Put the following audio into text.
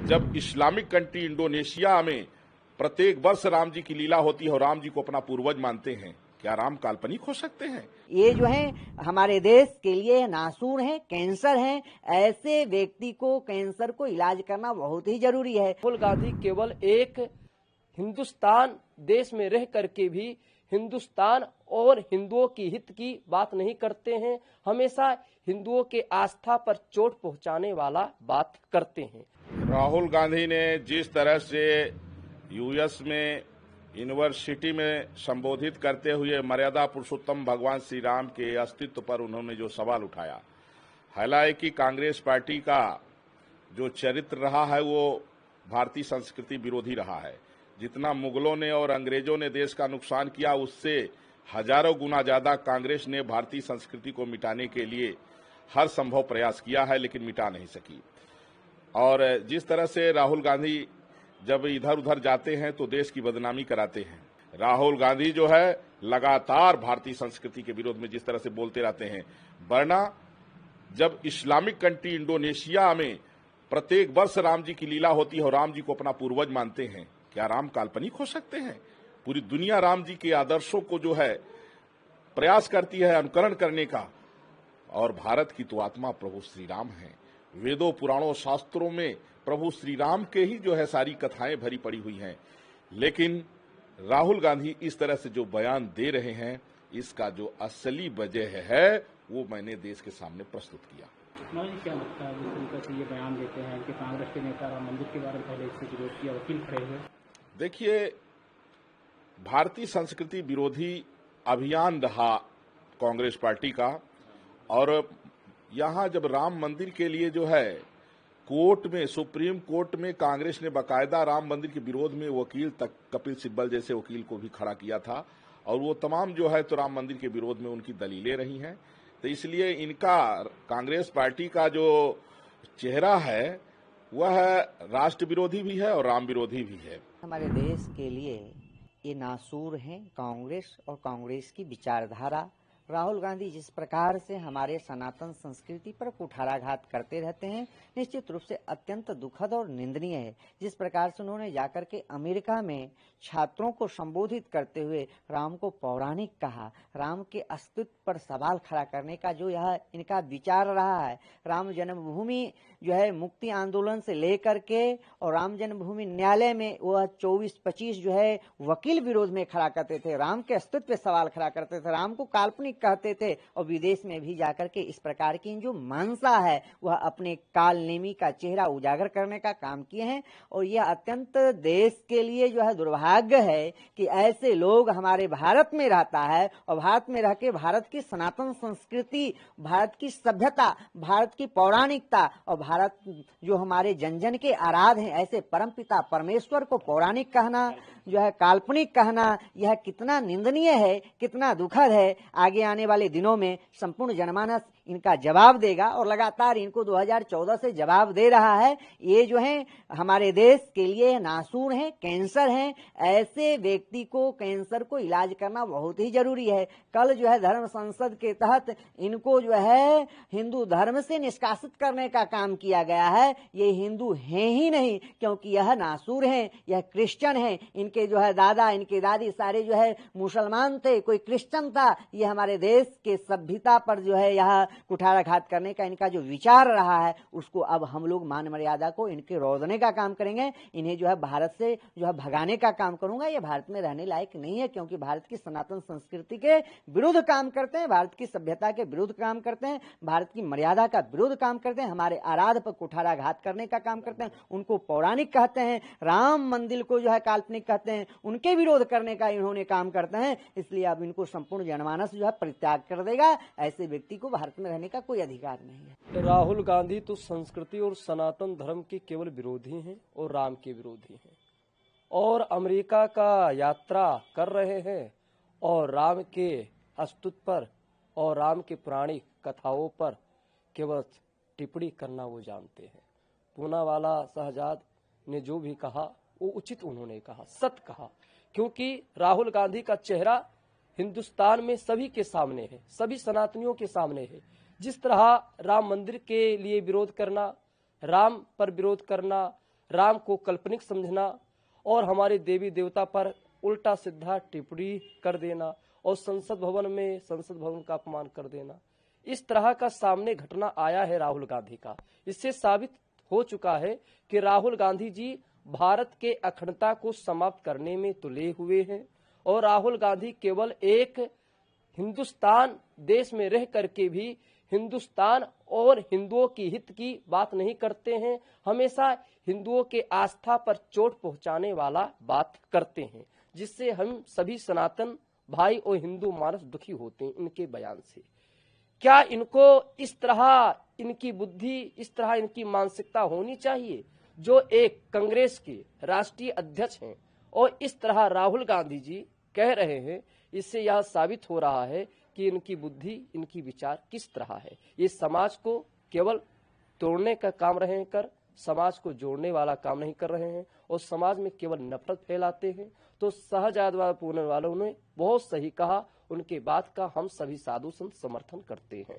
जब Islamic country Indonesia में प्रत्येक वर्ष राम जी की लीला होती है और राम जी को अपना पूर्वज मानते हैं, क्या राम काल्पनिक हो सकते हैं? ये जो है हमारे देश के लिए नासूर है, कैंसर है। ऐसे व्यक्ति को कैंसर को इलाज करना बहुत ही जरूरी है। राहुल गांधी केवल एक हिंदुस्तान देश में रह करके भी हिंदुस्तान और हिंदुओं की हित की बात नहीं करते हैं, हमेशा हिंदुओं के आस्था पर चोट पहुंचाने वाला बात करते हैं। राहुल गांधी ने जिस तरह से यूएस में यूनिवर्सिटी में संबोधित करते हुए मर्यादा पुरुषोत्तम भगवान श्री राम के अस्तित्व पर उन्होंने जो सवाल उठाया, हालांकि कांग्रेस पार्टी का जो चरित्र रहा है वो भारतीय संस्कृति विरोधी रहा है। जितना मुगलों ने और अंग्रेजों ने देश का नुकसान किया, उससे हजारों गुना ज्यादा कांग्रेस ने भारतीय संस्कृति को मिटाने के लिए हर संभव प्रयास किया है, लेकिन मिटा नहीं सकी। और जिस तरह से राहुल गांधी जब इधर उधर जाते हैं तो देश की बदनामी कराते हैं। राहुल गांधी जो है लगातार भारतीय संस्कृति के विरोध में जिस तरह से बोलते रहते हैं, वरना जब इस्लामिक कंट्री इंडोनेशिया में प्रत्येक वर्ष राम जी की लीला होती है और राम जी को अपना पूर्वज मानते हैं, क्या राम काल्पनिक हो सकते हैं? पूरी दुनिया राम जी के आदर्शों को जो है प्रयास करती है अनुकरण करने का, और भारत की तो आत्मा प्रभु श्री राम है। वेदों पुराणों शास्त्रों में प्रभु श्री राम के ही जो है सारी कथाएं भरी पड़ी हुई हैं। लेकिन राहुल गांधी इस तरह से जो बयान दे रहे हैं, इसका जो असली वजह है वो मैंने देश के सामने प्रस्तुत किया। क्या लगता है जिस तरीके से ये बयान देते हैं कि कांग्रेस के नेता राम मंदिर के बारे में पहले इससे विरोध किया, वकील खड़े हुए? देखिए, भारतीय संस्कृति विरोधी अभियान रहा कांग्रेस पार्टी का, और यहां जब राम मंदिर के लिए जो है कोर्ट में, सुप्रीम कोर्ट में कांग्रेस ने बाकायदा राम मंदिर के विरोध में वकील तक, कपिल सिब्बल जैसे वकील को भी खड़ा किया था, और वो तमाम जो है तो राम मंदिर के विरोध में उनकी दलीलें रही हैं। तो इसलिए इनका, कांग्रेस पार्टी का जो चेहरा है वह राष्ट्र विरोधी भी है और राम विरोधी भी है। हमारे देश के लिए ये नासूर हैं कांग्रेस और कांग्रेस की विचारधारा। राहुल गांधी जिस प्रकार से हमारे सनातन संस्कृति पर कुठाराघात करते रहते हैं, निश्चित रूप से अत्यंत दुखद और निंदनीय है। जिस प्रकार से उन्होंने जाकर के अमेरिका में छात्रों को संबोधित करते हुए राम को पौराणिक कहा, राम के अस्तित्व पर सवाल खड़ा करने का जो यह इनका विचार रहा है, राम जन्मभूमि जो है मुक्ति आंदोलन से लेकर के और राम जन्मभूमि न्यायालय में वह 24-25 जो है वकील विरोध में खड़ा करते थे, राम के अस्तित्व पे सवाल खड़ा करते थे, राम को काल्पनिक कहते थे, और विदेश में भी जाकर के इस प्रकार की जो मंशा है वह अपने कालनेमी का चेहरा उजागर करने का काम किए हैं। और यह अत्यंत देश के लिए जो है दुर्भाग्य है कि ऐसे लोग हमारे भारत में रहता है, और भारत में रह के भारत की सनातन संस्कृति, भारत की सभ्यता, भारत की पौराणिकता और भारत जो हमारे जन जन के आराध्य हैं, ऐसे परमपिता परमेश्वर को पौराणिक कहना, जो है काल्पनिक कहना, यह कितना निंदनीय है, कितना दुखद है। आगे आने वाले दिनों में संपूर्ण जनमानस इनका जवाब देगा, और लगातार इनको 2014 से जवाब दे रहा है। ये जो है हमारे देश के लिए नासूर हैं, कैंसर हैं। ऐसे व्यक्ति को, कैंसर को इलाज करना बहुत ही जरूरी है। कल जो है धर्म संसद के तहत इनको जो है हिंदू धर्म से निष्कासित करने का काम किया गया है। ये हिंदू हैं ही नहीं, क्योंकि यह नासूर हैं, यह क्रिश्चियन हैं। इनके जो है दादा, इनके दादी सारे जो है मुसलमान थे, कोई क्रिश्चियन था। ये हमारे देश के सभ्यता पर जो है यह कुठाराघात करने का इनका जो विचार रहा है, उसको अब हम लोग मान मर्यादा को इनके रोकने का काम करेंगे। इन्हें जो है भारत से जो है भगाने का काम करूंगा। ये भारत में रहने लायक नहीं है, क्योंकि भारत की सनातन संस्कृति के विरुद्ध काम करते हैं, भारत की सभ्यता के विरुद्ध काम करते हैं, भारत की मर्यादा का विरुद्ध काम करते हैं, हमारे आराध्य पर कुठाराघात करने का काम करते हैं। उनको पौराणिक कहते हैं, राम मंदिर को जो है काल्पनिक कहते हैं, उनके विरोध करने का इन्होंने काम करते हैं। इसलिए अब इनको संपूर्ण जनमानस जो है परित्याग कर देगा। ऐसे व्यक्ति को भारत में रहने का कोई अधिकार नहीं है। राहुल गांधी तो संस्कृति और सनातन धर्म के केवल विरोधी हैं और राम के विरोधी हैं, और अमेरिका का यात्रा कर रहे हैं, और राम के अस्तित्व पर और राम के पौराणिक कथाओं पर केवल टिप्पणी करना वो जानते हैं। पूनावाला शहजाद ने जो भी कहा वो उचित उन्होंने कहा, सत्य कहा, क्योंकि राहुल गांधी का चेहरा हिंदुस्तान में सभी के सामने है, सभी सनातनियों के सामने है। जिस तरह राम मंदिर के लिए विरोध करना, राम पर विरोध करना, राम को काल्पनिक समझना और हमारे देवी देवता पर उल्टा सीधा टिप्पणी कर देना और संसद भवन का अपमान कर देना, इस तरह का सामने घटना आया है राहुल गांधी का। इससे साबित हो चुका है कि राहुल गांधी जी भारत के अखंडता को समाप्त करने में तुले हुए हैं और राहुल गांधी केवल एक हिंदुस्तान देश में रह करके भी हिंदुस्तान और हिंदुओं की हित की बात नहीं करते हैं, हमेशा हिंदुओं के आस्था पर चोट पहुंचाने वाला बात करते हैं, जिससे हम सभी सनातन भाई और हिंदू मानस दुखी होते हैं इनके बयान से। क्या इनको इस तरह इनकी बुद्धि, इस तरह इनकी मानसिकता होनी चाहिए? जो एक कांग्रेस के राष्ट्रीय अध्यक्ष हैं और इस तरह राहुल गांधी जी कह रहे हैं, इससे यह साबित हो रहा है कि इनकी बुद्धि, इनकी विचार किस तरह है। ये समाज को केवल तोड़ने का काम रहे कर, समाज को जोड़ने वाला काम नहीं कर रहे हैं और समाज में केवल नफरत फैलाते हैं। तो सहजादवाद पूर्ण वालों ने बहुत सही कहा, उनके बात का हम सभी साधु संत समर्थन करते हैं।